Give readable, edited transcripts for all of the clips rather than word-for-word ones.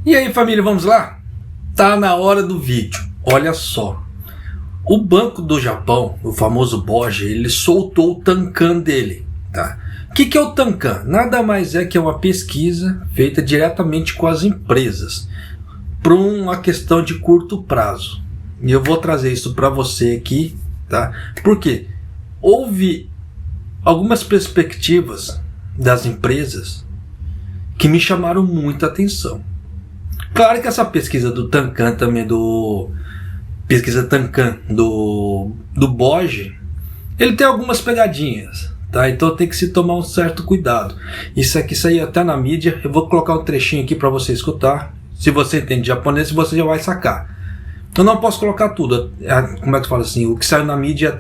E aí, família, vamos lá? Tá na hora do vídeo. Olha só. O Banco do Japão, o famoso BOJ, ele soltou o Tankan dele, tá? O que é o Tankan? Nada mais é que uma pesquisa feita diretamente com as empresas para uma questão de curto prazo. E eu vou trazer isso para você aqui, tá? Porque houve algumas perspectivas das empresas que me chamaram muita atenção. Claro que essa pesquisa do Tankan também, pesquisa Tankan do BOJ, ele tem algumas pegadinhas, tá? Então tem que se tomar um certo cuidado. Isso aqui saiu até na mídia. Eu vou colocar um trechinho aqui para você escutar. Se você entende japonês, você já vai sacar. Eu não posso colocar tudo. Como é que fala assim? O que saiu na mídia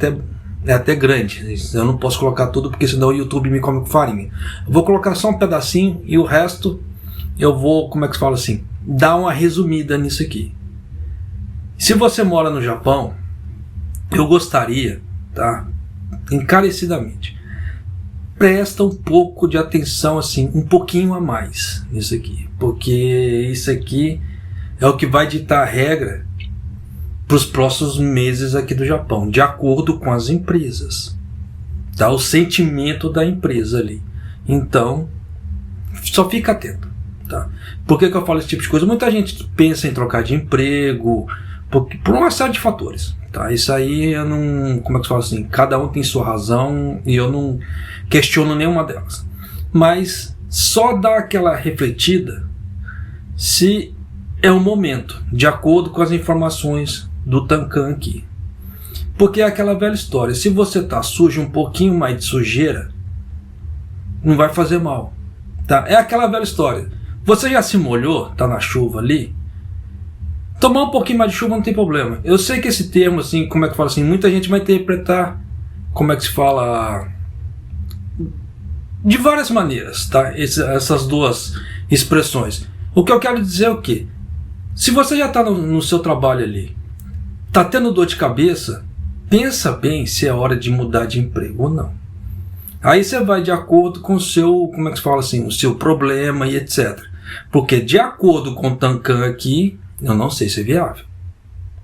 é até grande. Eu não posso colocar tudo porque senão o YouTube me come com farinha. Eu vou colocar só um pedacinho e o resto eu vou, como é que fala assim, dar uma resumida nisso aqui. Se você mora no Japão, eu gostaria, tá, encarecidamente, presta um pouco de atenção, assim, um pouquinho a mais nisso aqui, porque isso aqui é o que vai ditar a regra para os próximos meses aqui do Japão, de acordo com as empresas, tá? O sentimento da empresa ali. Então, só fica atento, tá? Por que eu falo esse tipo de coisa? Muita gente pensa em trocar de emprego por uma série de fatores, tá? Isso aí eu não, como é que eu falo assim, cada um tem sua razão e eu não questiono nenhuma delas, mas só dá aquela refletida se é o momento, de acordo com as informações do Tankan aqui. Porque é aquela velha história, se você tá sujo, um pouquinho mais de sujeira não vai fazer mal, tá? É aquela velha história, você já se molhou, tá na chuva ali, tomar um pouquinho mais de chuva não tem problema. Eu sei que esse termo, assim, como é que fala assim, muita gente vai interpretar, como é que se fala, de várias maneiras, tá? Essas duas expressões. O que eu quero dizer é o quê? Se você já está no seu trabalho ali, está tendo dor de cabeça, pensa bem se é hora de mudar de emprego ou não. Aí você vai de acordo com o seu, como é que se fala assim, o seu problema e etc. Porque de acordo com o Tankan aqui, eu não sei se é viável,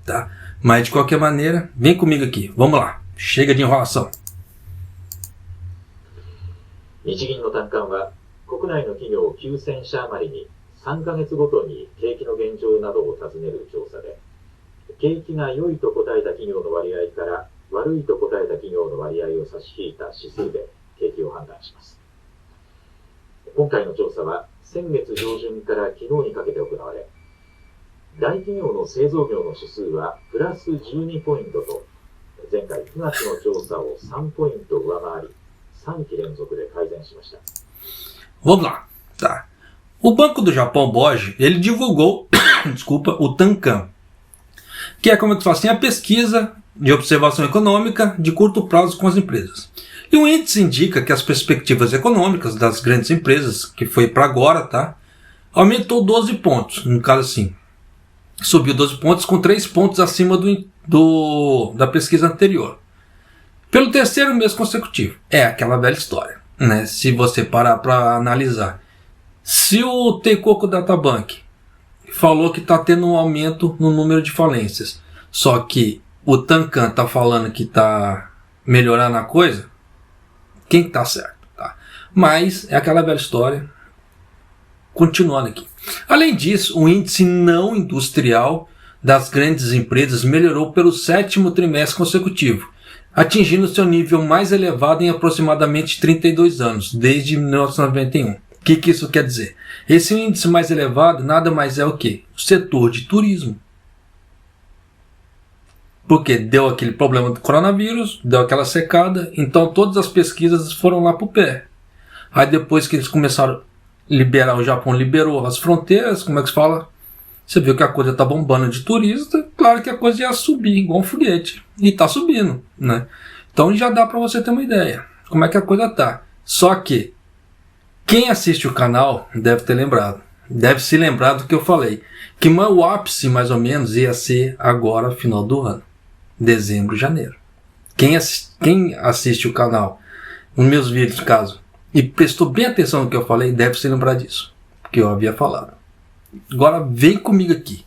tá? Mas de qualquer maneira, vem comigo aqui, vamos lá, chega de enrolação. 日銀の短観は国内の企業9000社余りに3ヶ月ごとに景気の現状などを尋ねる調査で、景気が良いと答えた企業の割合から悪いと答えた企業の割合を差し引いた指数で景気を判断します。今回の調査は先月上旬から昨日にかけて行われ、大企業の製造業の指数はプラス12ポイントと、前回9月の調査を3ポイント上回り、3期連続で改善しました。 Vamos lá, tá? O Banco do Japão, BOJ, ele divulgou, desculpa, o Tankan, que é, como eu falo assim, a pesquisa de observação econômica de curto prazo com as empresas. E o índice indica que as perspectivas econômicas das grandes empresas, que foi para agora, tá, aumentou 12 pontos, no caso assim, subiu 12 pontos com 3 pontos acima da pesquisa anterior. Pelo terceiro mês consecutivo. É aquela velha história, né? Se você parar para analisar. Se o Teikoku Databank falou que está tendo um aumento no número de falências, só que o Tankan está falando que está melhorando a coisa, quem está certo? Tá? Mas é aquela velha história. Continuando aqui. Além disso, o índice não industrial das grandes empresas melhorou pelo 7º trimestre consecutivo, atingindo seu nível mais elevado em aproximadamente 32 anos, desde 1991. O que isso quer dizer? Esse índice mais elevado nada mais é o que? O setor de turismo. Porque deu aquele problema do coronavírus, deu aquela secada, então todas as pesquisas foram lá para o pé. Aí depois que eles começaram a liberar, o Japão liberou as fronteiras, como é que se fala? Você viu que a coisa está bombando de turista, claro que a coisa ia subir igual um foguete. E está subindo, né? Então já dá para você ter uma ideia como é que a coisa tá. Só que quem assiste o canal deve ter lembrado. Deve se lembrar do que eu falei. Que o ápice mais ou menos ia ser agora final do ano. Dezembro, janeiro. Quem assiste o canal, os meus vídeos no caso, e prestou bem atenção no que eu falei, deve se lembrar disso. Que eu havia falado. Agora vem comigo aqui.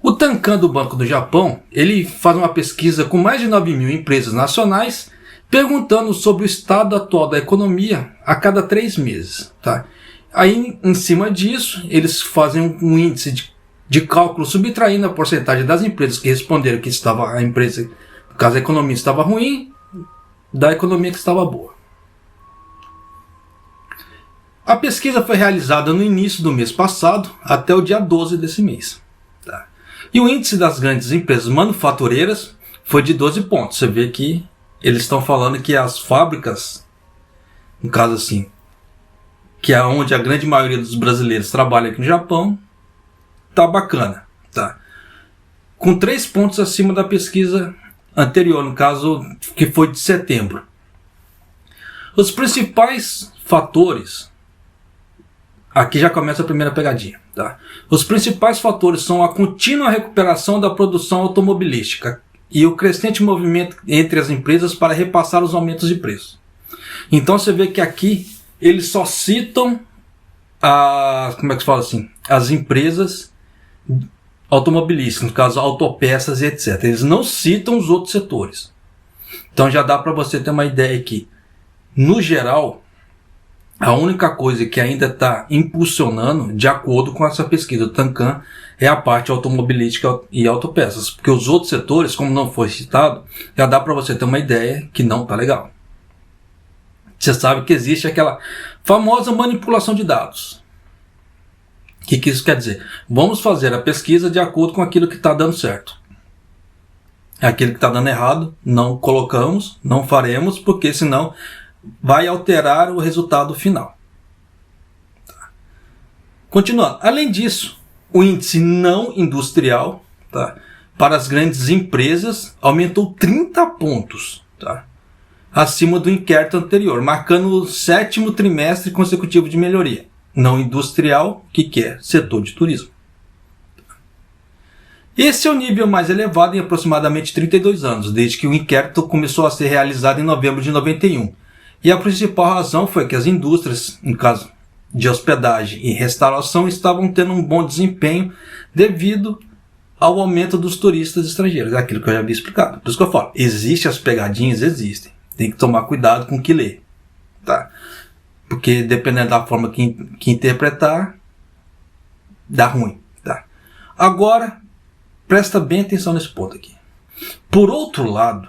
O Tankan do Banco do Japão, ele faz uma pesquisa com mais de 9.000 empresas nacionais, perguntando sobre o estado atual da economia a cada 3 meses. Tá? Aí, em cima disso, eles fazem um índice de cálculo subtraindo a porcentagem das empresas que responderam que a empresa, no caso a economia estava ruim, da economia que estava boa. A pesquisa foi realizada no início do mês passado, até o dia 12 desse mês. Tá? E o índice das grandes empresas manufatureiras foi de 12 pontos. Você vê que eles estão falando que as fábricas, no caso assim, que é onde a grande maioria dos brasileiros trabalha aqui no Japão, tá bacana. Tá? Com 3 pontos acima da pesquisa anterior, no caso que foi de setembro. Os principais fatores, aqui já começa a primeira pegadinha. Tá? Os principais fatores são a contínua recuperação da produção automobilística e o crescente movimento entre as empresas para repassar os aumentos de preço. Então você vê que aqui eles só citam as empresas automobilísticas, no caso autopeças e etc. Eles não citam os outros setores. Então já dá para você ter uma ideia aqui. No geral, a única coisa que ainda está impulsionando, de acordo com essa pesquisa do Tankan, é a parte automobilística e autopeças. Porque os outros setores, como não foi citado, já dá para você ter uma ideia que não está legal. Você sabe que existe aquela famosa manipulação de dados. O que isso quer dizer? Vamos fazer a pesquisa de acordo com aquilo que está dando certo. Aquilo que está dando errado, não colocamos, não faremos, porque senão vai alterar o resultado final. Tá. Continuando. Além disso, o índice não industrial, tá, para as grandes empresas aumentou 30 pontos, tá, acima do inquérito anterior, marcando o 7º trimestre consecutivo de melhoria. Não industrial, que é setor de turismo. Esse é o nível mais elevado em aproximadamente 32 anos, desde que o inquérito começou a ser realizado em novembro de 91. E a principal razão foi que as indústrias, no caso de hospedagem e restauração, estavam tendo um bom desempenho devido ao aumento dos turistas estrangeiros. É aquilo que eu já havia explicado. Por isso que eu falo, existem as pegadinhas, existem. Tem que tomar cuidado com o que lê. Tá? Porque dependendo da forma que interpretar, dá ruim. Tá? Agora, presta bem atenção nesse ponto aqui. Por outro lado,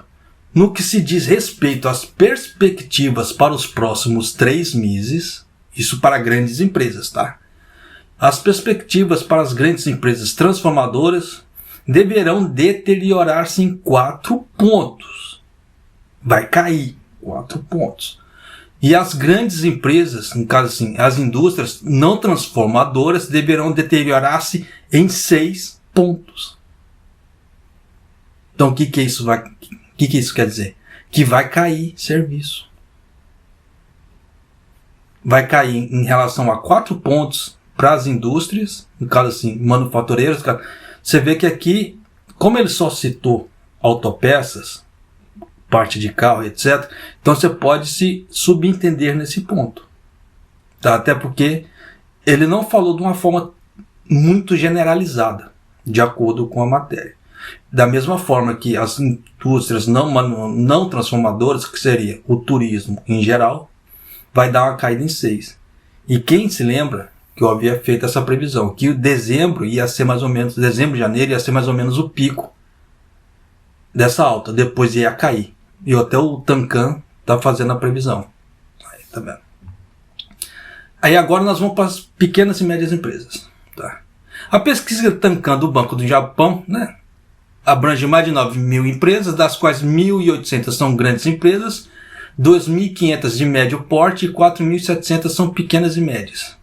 no que se diz respeito às perspectivas para os próximos 3 meses, isso para grandes empresas, tá? As perspectivas para as grandes empresas transformadoras deverão deteriorar-se em 4 pontos. Vai cair 4 pontos. E as grandes empresas, no caso assim, as indústrias não transformadoras deverão deteriorar-se em 6 pontos. Então o que isso quer dizer? Que vai cair serviço. Vai cair em relação a 4 pontos para as indústrias, no caso assim, manufatureiras. Você vê que aqui, como ele só citou autopeças, parte de carro, etc., então você pode se subentender nesse ponto. Tá? Até porque ele não falou de uma forma muito generalizada, de acordo com a matéria. Da mesma forma que as indústrias não transformadoras, que seria o turismo em geral, vai dar uma caída em 6. E quem se lembra que eu havia feito essa previsão, que o dezembro ia ser mais ou menos, dezembro, janeiro ia ser mais ou menos o pico dessa alta, depois ia cair. E até o Tankan está fazendo a previsão. Aí, tá vendo? Aí agora nós vamos para as pequenas e médias empresas. Tá? A pesquisa Tankan do Banco do Japão, né, abrange mais de 9.000 empresas, das quais 1.800 são grandes empresas, 2.500 de médio porte e 4.700 são pequenas e médias.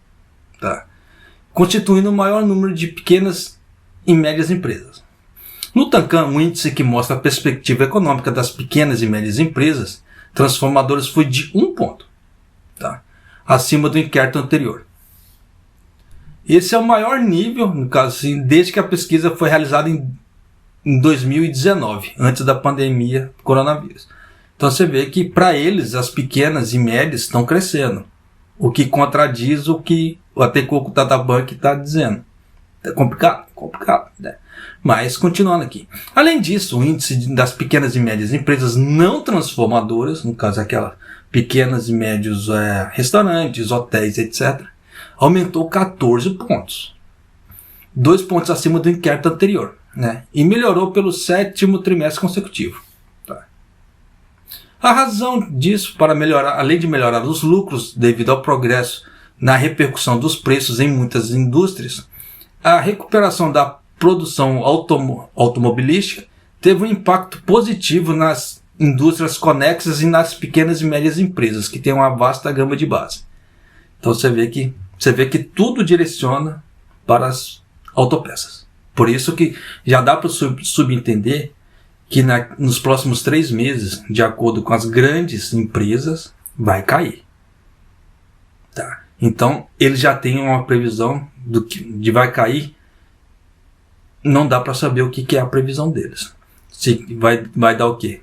Tá? Constituindo o maior número de pequenas e médias empresas. No Tankan, um índice que mostra a perspectiva econômica das pequenas e médias empresas transformadoras foi de 1 ponto, tá? Acima do inquérito anterior. Esse é o maior nível, no caso assim, desde que a pesquisa foi realizada em 2019, antes da pandemia do coronavírus. Então você vê que para eles as pequenas e médias estão crescendo, o que contradiz o que o Atecoco Databank está dizendo. É complicado, né? Mas, continuando aqui. Além disso, o índice das pequenas e médias empresas não transformadoras, no caso aquelas pequenas e médios restaurantes, hotéis, etc., aumentou 14 pontos. 2 pontos acima do inquérito anterior, né? E melhorou pelo 7º trimestre consecutivo. Tá? A razão disso, para melhorar, além de melhorar os lucros devido ao progresso na repercussão dos preços em muitas indústrias, a recuperação da produção automobilística teve um impacto positivo nas indústrias conexas e nas pequenas e médias empresas, que têm uma vasta gama de base. Então você vê que tudo direciona para as autopeças. Por isso que já dá para subentender que nos próximos 3 meses, de acordo com as grandes empresas, vai cair. Tá? Então, eles já têm uma previsão de vai cair. Não dá para saber o que é a previsão deles. Se vai dar o quê?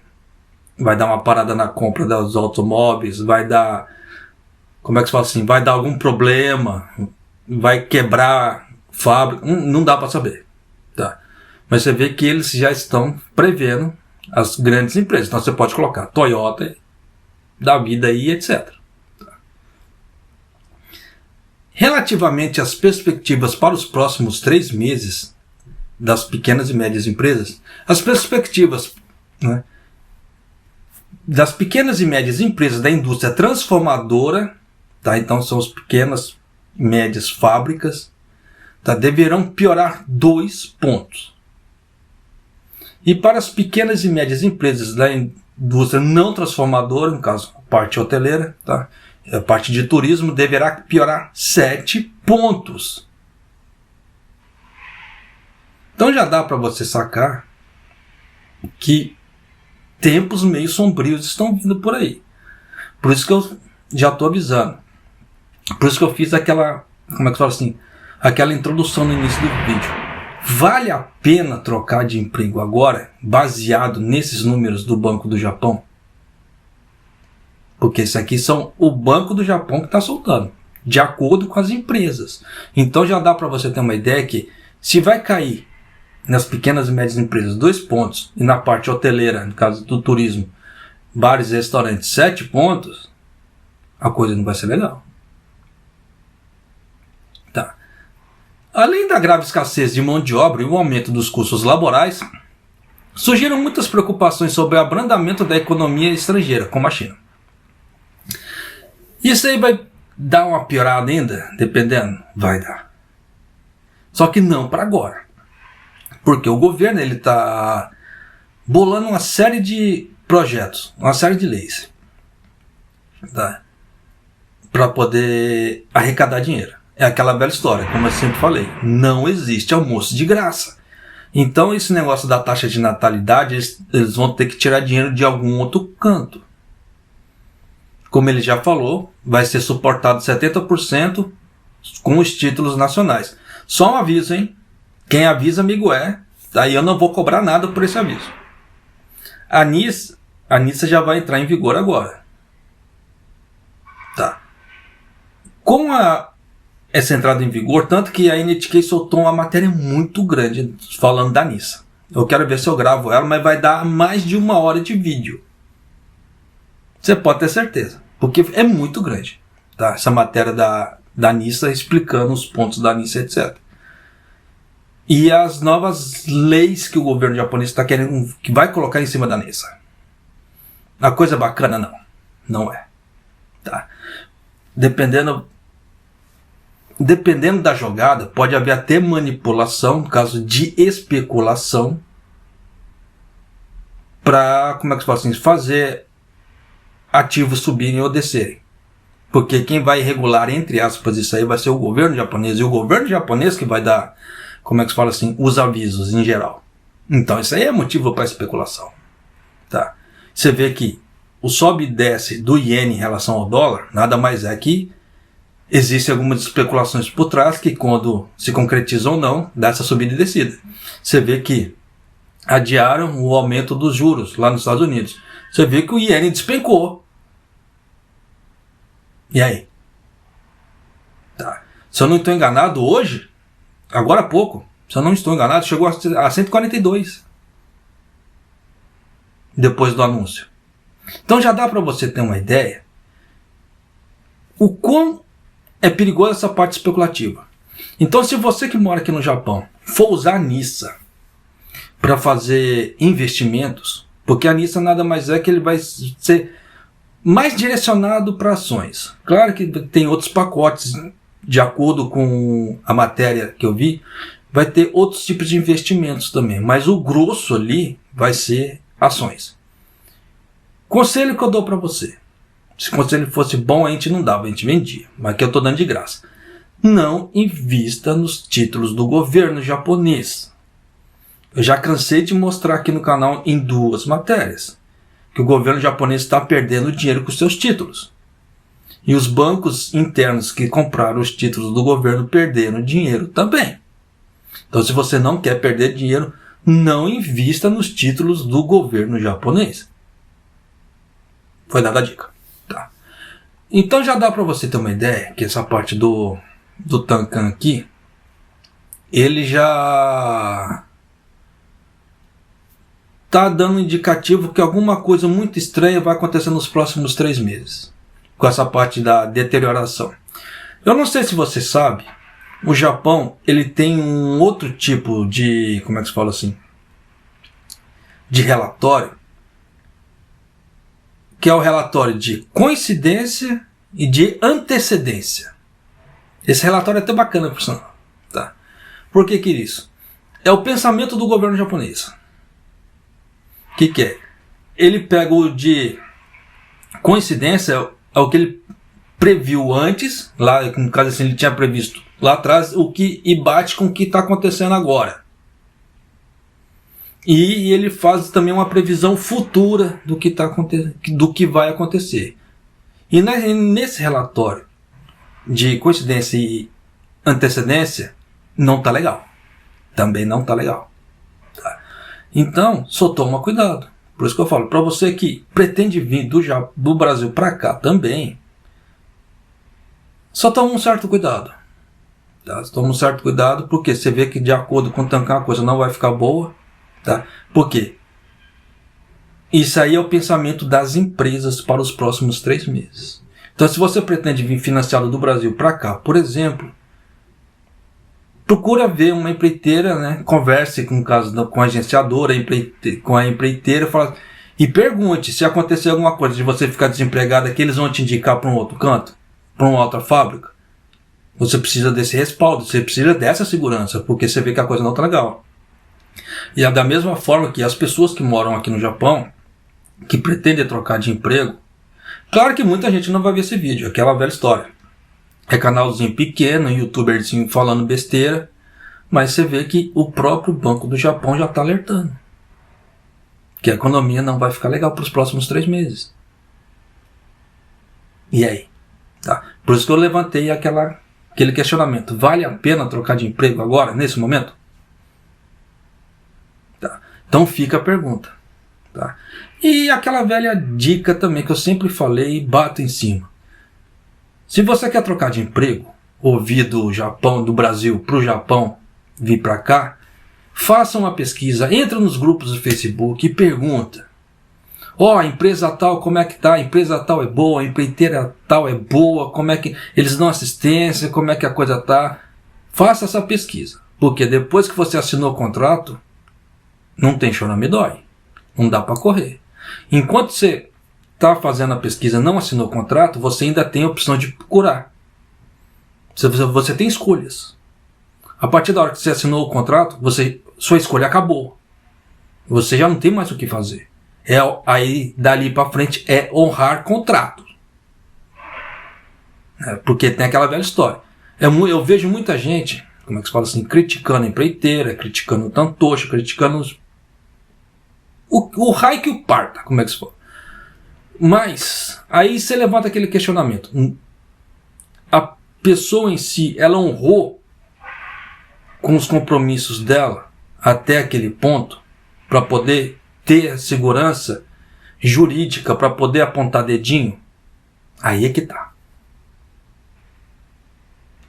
Vai dar uma parada na compra dos automóveis, vai dar... Como é que se fala assim? Vai dar algum problema, vai quebrar fábrica, não dá para saber. Tá? Mas você vê que eles já estão prevendo as grandes empresas. Então você pode colocar Toyota da vida aí, etc. Relativamente às perspectivas para os próximos 3 meses das pequenas e médias empresas, as perspectivas, né, das pequenas e médias empresas da indústria transformadora, tá? Então são as pequenas e médias fábricas, tá? Deverão piorar 2 pontos. E para as pequenas e médias empresas da indústria não transformadora, no caso a parte hoteleira, tá? A parte de turismo, deverá piorar 7 pontos. Então já dá para você sacar que tempos meio sombrios estão vindo por aí. Por isso que eu já estou avisando. Por isso que eu fiz aquela, como é que fala assim, aquela introdução no início do vídeo. Vale a pena trocar de emprego agora, baseado nesses números do Banco do Japão? Porque isso aqui são o Banco do Japão que está soltando, de acordo com as empresas. Então já dá para você ter uma ideia que se vai cair nas pequenas e médias empresas 2 pontos, e na parte hoteleira, no caso do turismo, bares e restaurantes 7 pontos, a coisa não vai ser legal. Tá. Além da grave escassez de mão de obra e o aumento dos custos laborais, surgiram muitas preocupações sobre o abrandamento da economia estrangeira, como a China. Isso aí vai dar uma piorada ainda, dependendo? Vai dar. Só que não para agora. Porque o governo está bolando uma série de projetos, uma série de leis, tá? Para poder arrecadar dinheiro. É aquela velha história, como eu sempre falei. Não existe almoço de graça. Então esse negócio da taxa de natalidade, eles vão ter que tirar dinheiro de algum outro canto. Como ele já falou, vai ser suportado 70% com os títulos nacionais. Só um aviso, hein? Quem avisa, amigo é. Daí eu não vou cobrar nada por esse aviso. A NISA já vai entrar em vigor agora. Tá. Com essa entrada em vigor, tanto que a NHK soltou uma matéria muito grande falando da NISA. Eu quero ver se eu gravo ela, mas vai dar mais de 1 hora de vídeo. Você pode ter certeza, porque é muito grande, tá? Essa matéria da NISA explicando os pontos da NISA, etc. E as novas leis que o governo japonês está querendo, que vai colocar em cima da NISA. A coisa bacana não é. Tá? Dependendo da jogada, pode haver até manipulação, no caso de especulação, para, como é que se fala assim, fazer ativos subirem ou descerem. Porque quem vai regular, entre aspas, isso aí vai ser o governo japonês. E o governo japonês que vai dar, como é que se fala assim, os avisos em geral. Então isso aí é motivo para especulação. Tá? Você vê que o sobe e desce do iene em relação ao dólar, nada mais é que existem algumas especulações por trás que, quando se concretizam ou não, dá essa subida e descida. Você vê que adiaram o aumento dos juros lá nos Estados Unidos. Você vê que o iene despencou. E aí? Tá. Se eu não estou enganado, hoje agora há pouco, se eu não estou enganado, chegou a 142 depois do anúncio. Então já dá para você ter uma ideia o quão é perigosa essa parte especulativa. Então, se você que mora aqui no Japão for usar a NISA para fazer investimentos, porque a NISA nada mais é que ele vai ser mais direcionado para ações. Claro que tem outros pacotes, de acordo com a matéria que eu vi, vai ter outros tipos de investimentos também, mas o grosso ali vai ser ações. Conselho que eu dou para você, se o conselho fosse bom a gente não dava, a gente vendia, mas que eu estou dando de graça. Não invista nos títulos do governo japonês. Eu já cansei de mostrar aqui no canal em 2 matérias que o governo japonês está perdendo dinheiro com seus títulos. E os bancos internos que compraram os títulos do governo perderam dinheiro também. Então, se você não quer perder dinheiro, não invista nos títulos do governo japonês. Foi dada a dica. Tá. Então já dá para você ter uma ideia que essa parte do Tankan aqui, ele já está dando um indicativo que alguma coisa muito estranha vai acontecer nos próximos 3 meses. Com essa parte da deterioração. Eu não sei se você sabe, o Japão ele tem um outro tipo de, como é que se fala assim, de relatório, que é o relatório de coincidência e de antecedência. Esse relatório é até bacana, por sinal. Tá? Por que isso? É o pensamento do governo japonês. O que é? Ele pega o de coincidência, é o que ele previu antes, lá no caso assim ele tinha previsto lá atrás, e bate com o que está acontecendo agora. E ele faz também uma previsão futura do que vai acontecer. E nesse relatório de coincidência e antecedência não está legal. Também não está legal. Tá? Então, só toma cuidado. Por isso que eu falo, para você que pretende vir do Brasil para cá também, só toma um certo cuidado. Tá? Toma um certo cuidado porque você vê que de acordo com o Tankan a coisa não vai ficar boa. Tá? Por quê? Isso aí é o pensamento das empresas para os próximos 3 meses. Então, se você pretende vir financiado do Brasil para cá, por exemplo, procura ver uma empreiteira, né? Converse com a agenciadora, com a empreiteira, e pergunte se acontecer alguma coisa de você ficar desempregado, que eles vão te indicar para um outro canto, para uma outra fábrica. Você precisa desse respaldo, você precisa dessa segurança, porque você vê que a coisa não está legal. E é da mesma forma que as pessoas que moram aqui no Japão, que pretendem trocar de emprego, claro que muita gente não vai ver esse vídeo, aquela velha história. É canalzinho pequeno, youtuberzinho falando besteira, mas você vê que o próprio Banco do Japão já está alertando que a economia não vai ficar legal para os próximos 3 meses. E aí? Tá? Por isso que eu levantei aquele questionamento. Vale a pena trocar de emprego agora, nesse momento? Tá? Então fica a pergunta. Tá? E aquela velha dica também que eu sempre falei e bato em cima. Se você quer trocar de emprego, ou vir do Japão, do Brasil para o Japão, vir para cá, faça uma pesquisa, entra nos grupos do Facebook e pergunta. A empresa tal, como é que tá? A empresa tal é boa, a empreiteira tal é boa, como é que eles dão assistência, como é que a coisa tá? Faça essa pesquisa, porque depois que você assinou o contrato, não tem choro, me dói. Não dá para correr. Enquanto você está fazendo a pesquisa, não assinou o contrato, você ainda tem a opção de procurar. Você tem escolhas. A partir da hora que você assinou o contrato, sua escolha acabou. Você já não tem mais o que fazer. Aí, dali para frente, é honrar contrato. Porque tem aquela velha história. Eu vejo muita gente, como é que se fala assim, criticando a empreiteira, criticando o tantoshi, criticando o raio que o parta, como é que se fala. Mas, aí você levanta aquele questionamento. A pessoa em si, ela honrou com os compromissos dela até aquele ponto para poder ter segurança jurídica, para poder apontar dedinho? Aí é que tá.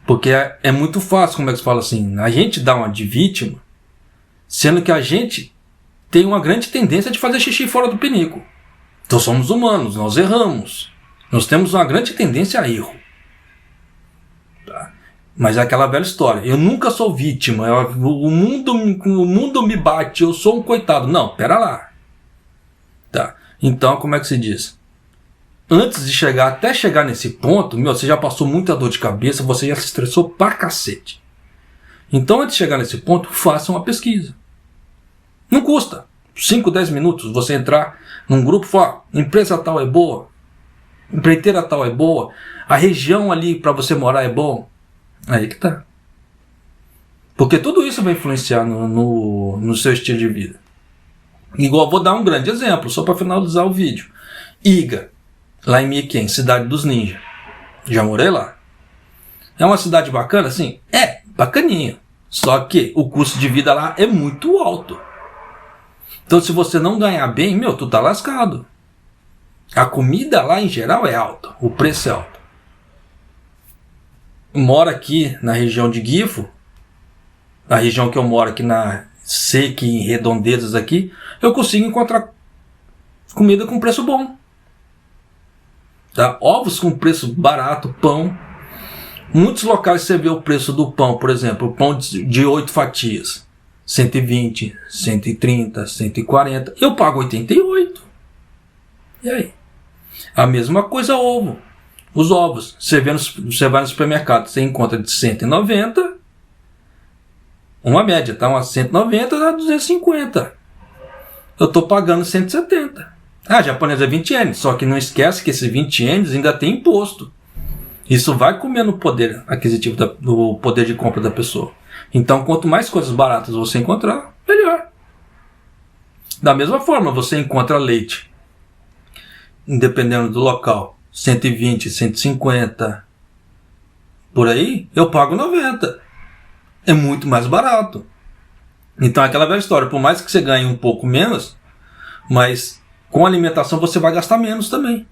Porque é muito fácil, como é que se fala assim, a gente dá uma de vítima, sendo que a gente tem uma grande tendência de fazer xixi fora do pinico. Então somos humanos, nós erramos. Nós temos uma grande tendência a erro. Tá? Mas é aquela velha história. Eu nunca sou vítima. O mundo me bate, eu sou um coitado. Não, pera lá. Tá? Então, como é que se diz? Antes de até chegar nesse ponto, você já passou muita dor de cabeça, você já se estressou pra cacete. Então, antes de chegar nesse ponto, faça uma pesquisa. Não custa 5, 10 minutos você entrar num grupo e falar, empresa tal é boa, empreiteira tal é boa, a região ali para você morar é bom. Aí que tá. Porque tudo isso vai influenciar no seu estilo de vida. Igual, vou dar um grande exemplo, só para finalizar o vídeo. Iga, lá em Miquém, cidade dos ninjas. Já morei lá. É uma cidade bacana, assim? É, bacaninha. Só que o custo de vida lá é muito alto. Então, se você não ganhar bem, tu tá lascado. A comida lá, em geral, é alta. O preço é alto. Moro aqui na região de Gifo. Na região que eu moro aqui na Seca, em Redondezas aqui, eu consigo encontrar comida com preço bom. Tá? Ovos com preço barato, pão. Muitos locais você vê o preço do pão, por exemplo, o pão de 8 fatias. 120, 130, 140. Eu pago 88. E aí? A mesma coisa ovo. Os ovos. Você vai no supermercado, você encontra de 190. Uma média, tá? Uma 190 a 250. Eu estou pagando 170. Japonês é 20 ienes. Só que não esquece que esses 20 ienes ainda tem imposto. Isso vai comer no poder aquisitivo, do poder de compra da pessoa. Então, quanto mais coisas baratas você encontrar, melhor. Da mesma forma, você encontra leite, dependendo do local, 120, 150, por aí, eu pago 90. É muito mais barato. Então, é aquela velha história, por mais que você ganhe um pouco menos, mas com alimentação você vai gastar menos também.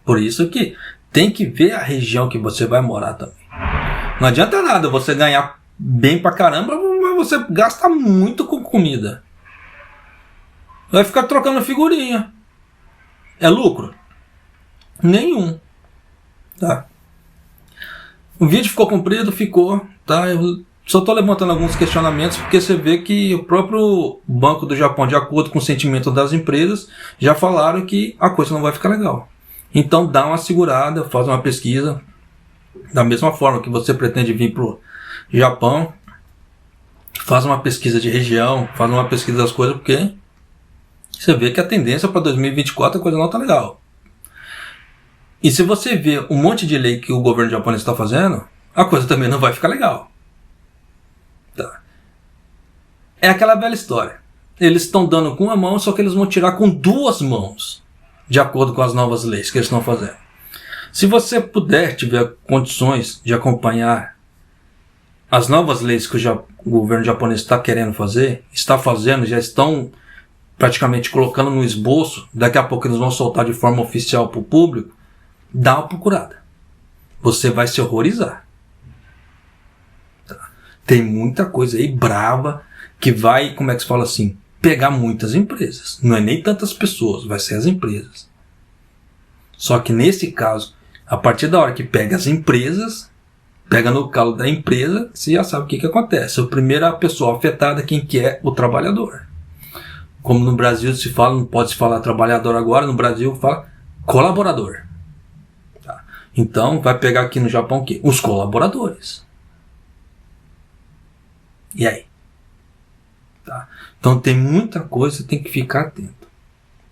Por isso que tem que ver a região que você vai morar também. Não adianta nada você ganhar bem pra caramba, mas você gasta muito com comida. Vai ficar trocando figurinha. É lucro? Nenhum. Tá? O vídeo ficou comprido? Ficou. Tá? Eu só estou levantando alguns questionamentos porque você vê que o próprio Banco do Japão, de acordo com o sentimento das empresas, já falaram que a coisa não vai ficar legal. Então dá uma segurada, faz uma pesquisa. Da mesma forma que você pretende vir para o Japão, faz uma pesquisa de região, faz uma pesquisa das coisas, porque você vê que a tendência para 2024 a coisa não está legal. E se você vê um monte de lei que o governo japonês está fazendo, a coisa também não vai ficar legal. Tá. É aquela velha história. Eles estão dando com uma mão, só que eles vão tirar com 2 mãos, de acordo com as novas leis que eles estão fazendo. Se você puder, tiver condições de acompanhar as novas leis que o governo japonês está querendo fazer, está fazendo, já estão praticamente colocando no esboço, daqui a pouco eles vão soltar de forma oficial para o público, dá uma procurada. Você vai se horrorizar. Tá? Tem muita coisa aí brava que vai, como é que se fala assim, pegar muitas empresas. Não é nem tantas pessoas, vai ser as empresas. Só que nesse caso, a partir da hora que pega as empresas, pega no calo da empresa, você já sabe o que acontece. A primeira pessoa afetada, quem que é? O trabalhador. Como no Brasil se fala, não pode se falar trabalhador agora, no Brasil fala colaborador. Tá? Então vai pegar aqui no Japão o quê? Os colaboradores. E aí? Tá? Então tem muita coisa que tem que ficar atento.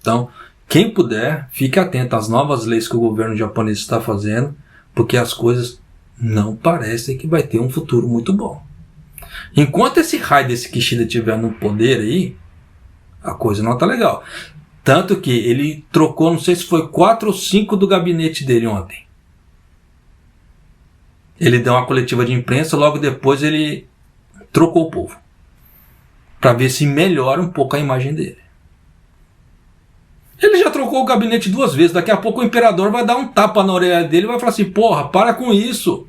Então, quem puder, fique atento às novas leis que o governo japonês está fazendo, porque as coisas não parecem que vai ter um futuro muito bom. Enquanto esse raio desse Kishida estiver no poder aí, a coisa não está legal. Tanto que ele trocou, não sei se foi 4 ou 5 do gabinete dele ontem. Ele deu uma coletiva de imprensa, logo depois ele trocou o povo. Para ver se melhora um pouco a imagem dele. Ele já trocou o gabinete 2 vezes. Daqui a pouco o imperador vai dar um tapa na orelha dele e vai falar assim, porra, para com isso.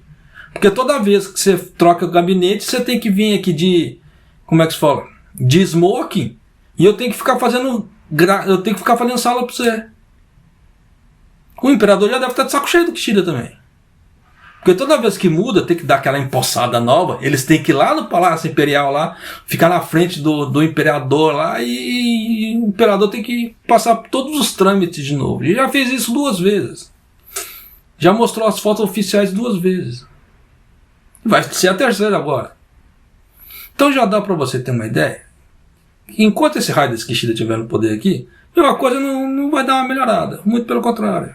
Porque toda vez que você troca o gabinete, você tem que vir aqui de, como é que se fala? De smoking, e eu tenho que ficar fazendo sala pra você. O imperador já deve estar de saco cheio do Kishida também. Porque toda vez que muda, tem que dar aquela empossada nova, eles têm que ir lá no Palácio Imperial lá, ficar na frente do imperador lá, e o imperador tem que passar por todos os trâmites de novo. Ele já fez isso 2 vezes. Já mostrou as fotos oficiais 2 vezes. Vai ser a 3ª agora. Então já dá para você ter uma ideia. Enquanto esse raio desse Kishida estiver no poder aqui, a coisa não vai dar uma melhorada. Muito pelo contrário.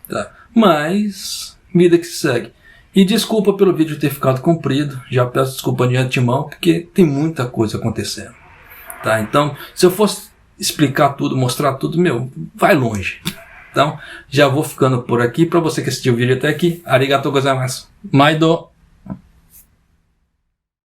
Tá. Mas vida que segue. E desculpa pelo vídeo ter ficado comprido. Já peço desculpa de antemão, porque tem muita coisa acontecendo. Tá? Então, se eu fosse explicar tudo, mostrar tudo, vai longe. Então, já vou ficando por aqui. Para você que assistiu o vídeo até aqui, arigatou gozaimasu. Maido!